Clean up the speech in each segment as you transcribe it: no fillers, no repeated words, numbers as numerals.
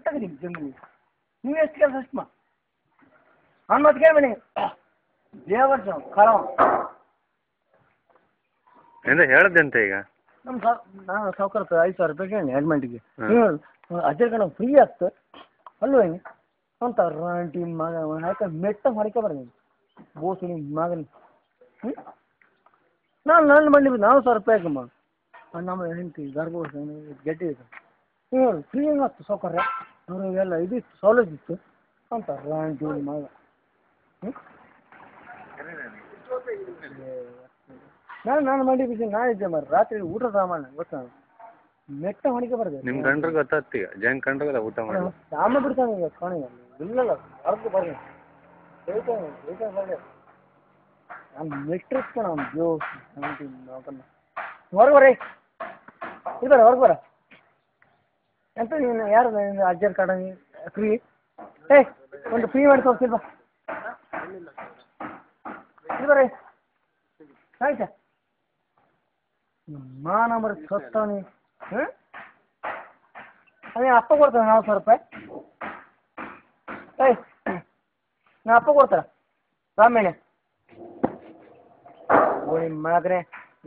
ಎಂತದ್ರಿ ಜಂಗಲಿ ನೀವು ಎಷ್ಟು ಕೆಲಸ ಅಷ್ಟು ಮಾ ಅವ್ನು ಮತ್ತೆ ಕೇಳ್ಬೇಡಿ ದೇವರ್ಷ ಕಳವ ಎಂತ ಹೇಳದಂತೆ ಈಗ ನಮ್ಮ ನಾನು ಸಾವ್ಕಾರ 5,000 ರೂಪಾಯಿ ಕೇಳಿ ಅಡ್ಮೆಂಟಿಗೆ ಅಜಯ್ ಕಣ ಫ್ರೀ ಆಗ್ತು ಅಲ್ವ ಹೆಂಗೆ ಅಂತ ರಾಂಟಿ ಮಗ ಯಾಕೆ ಮೆಟ್ಟ ಹೊರಕೆ ಬರ್ತೀನಿ ಬೋಸು ನಿಮ್ಮ ಮಗನಿ ನಾನು ಮಂಡಿ 4,000 ರೂಪಾಯಿ ಹಾಕಮ್ಮ ನಮ್ಮ ಹೆಂಡತಿ ಗರ್ಭ ಗೆಡ್ಡೆ ಇದೆ ಫ್ರೀ ಹೆಂಗಾಗ್ತು ಸೌಕರ್ಯ ಅವ್ರಿಗೆಲ್ಲ ಇದಿತ್ತು ಸೌಲಭ್ಯ ಇತ್ತು ಅಂತ ರಾಂಟಿ ಮಗ ನಾನು ಮಂಡಿ ನಾ ಇದ್ದೆ ಮಾರ ರಾತ್ರಿ ಊಟ ಸಾಮಾನು ಗೊತ್ತಾ ಮೆಟ್ಟ ಹೊಣಿಕೆ ಬರ್ತದೆ ನಿಮ್ಮ ಗಂಡ್ರು ಗೊತ್ತಾಗ್ತಿ ಈಗ ಜಂಗ್ ಕಂಡ್ರಲ್ಲ ಊಟ ಮಾಡಿ ಸಾಮ ಬಿಡ್ತಾನೆ ಈಗ ಕಾಣಿಗ ಇಲ್ಲಲ್ಲ ಹೊರಗೆ ಬರ್ರಿ ಬರ್ರಿ ನಾನು ಮೆಟ್ರಿಸ್ತಾನ ಅವ್ನು ಜೋಸ್ ಹೊರಗೆ ಬರ್ರಿ ಇದ್ದಾರೆ ಹೊರಗೆ ಬರ ಎಂತ ನೀನು ಯಾರು ಅಜ್ಜರ್ ಕಾರ್ಡ ಫ್ರೀ ಒಂದು ಫ್ರೀ ಮಾಡಿ ತೋರಿಸಿಲ್ವಾ ಬರ್ರಿ ಆಯ್ತಾ ನಂಬರ್ ಸತ್ತಾನೆ ಅದೇ ಅಪ್ಪ ಕೊಡ್ತಾರೆ 4,000 ರೂಪಾಯಿ ನಾ ಅಪ್ಪ ಕೊಡ್ತಾರ ರಾಮೇಣ ನಿಮ್ಮ ಮಗನೇ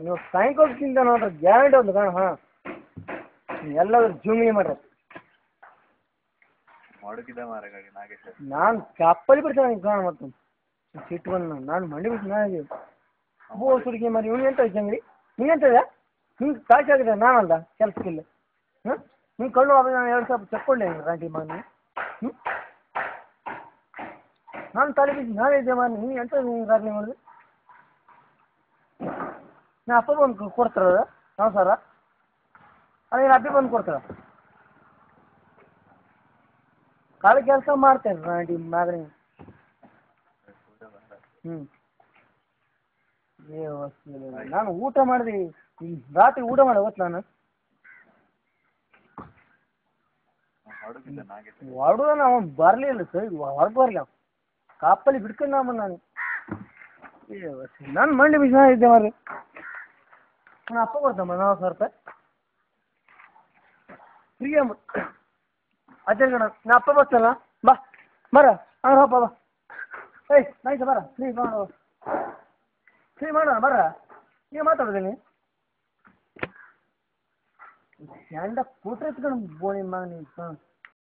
ನೀವು ಸಾಯಂಕಾಲ ತಿಂದ ನೋಡ್ರಿ ಗ್ಯಾರಂಟಿ ಒಂದು ಕಾಣ ಹಾಂ ಎಲ್ಲಾದ್ರೂ ಜೂಮಿನಿ ಮಾಡ್ರಿ ನಾನು ಕಪ್ಪಲ್ಲಿ ಬಿಡ್ತೇನೆ ಕಾಣ ಮತ್ತೊಂದು ಸಿಟ್ಟು ಬಂದು ನಾನು ಮಂಡಿ ಬಿಟ್ಟು ನಾನು ಬೋಸ್ ಹುಡುಗಿ ಮರಿ ಇವ್ನು ಎಂತ ಜಂಗ್ರಿ ನೀನೆಂತದ ಹಿಂಗೆ ಕಾಶಿ ಆಗಿದೆ ನಾನಲ್ದ ಕೆಲಸಕ್ಕಿಲ್ಲ ನೀವು ಕಳ್ಳು ಆಗ ನಾನು 2 ಸಾವಿರ ಚೆಕ್ಕೊಂಡೆ ರಾಂಟಿ ಮಗನಿ ನಾನು ತಲೆ ಬಿದ್ದು ನಾನೇ ಇದ್ದೆ ಮಾಡಿ ನೀವು ಎಂತ ರಾತ್ರಿ ಮಾಡಿದೆ ನಾ ಅಪ್ಪ ಬಂದು ಕೊಡ್ತಾರದ 4,000 ಅದೇನು ಅಪ್ಪಿ ಬಂದು ಕೊಡ್ತಾರ ಕಾಳು ಕೆಲಸ ಮಾಡ್ತೇನೆ ರಾಂಟಿ ಮಗನಿ ನಾನು ಊಟ ಮಾಡಿದೆ ರಾತ್ರಿ ಊಟ ಮಾಡಿ ಹೋಗ್ತ ನಾನು ಹೊರಡು ನಾವು ಬರಲಿಲ್ಲ ಸರ್ ಹೊರಗೆ ಬರಲಿ ಕಾಪಲ್ಲಿ ಬಿಡ್ಕೊಂಡು ನಾನು ನಾನು ಮಂಡಿ ಬಿಸಿ ಇದ್ದೆ ಮಾರ್ರಿ ನಾನು ಅಪ್ಪ ಕೊಡ್ತಮ್ಮ 4,000 ರೂಪಾಯಿ ಫ್ರೀ ಅಜ್ಜ ಕಣ ನಾ ಅಪ್ಪ ಬರ್ತಲ್ಲ ಬಾ ಬರ ಅವ್ರು ಹಪ್ಪ ಬಾ ಆಯ್ತು ಬರ ಫ್ರೀ ಮಾಡೋಣ ಬರ ನೀವು ಮಾತಾಡೋದೇನಿ ಎಂಡ ಕೂಟ್ರೆ ಬೋಣಿ ಮಗ ನೀವು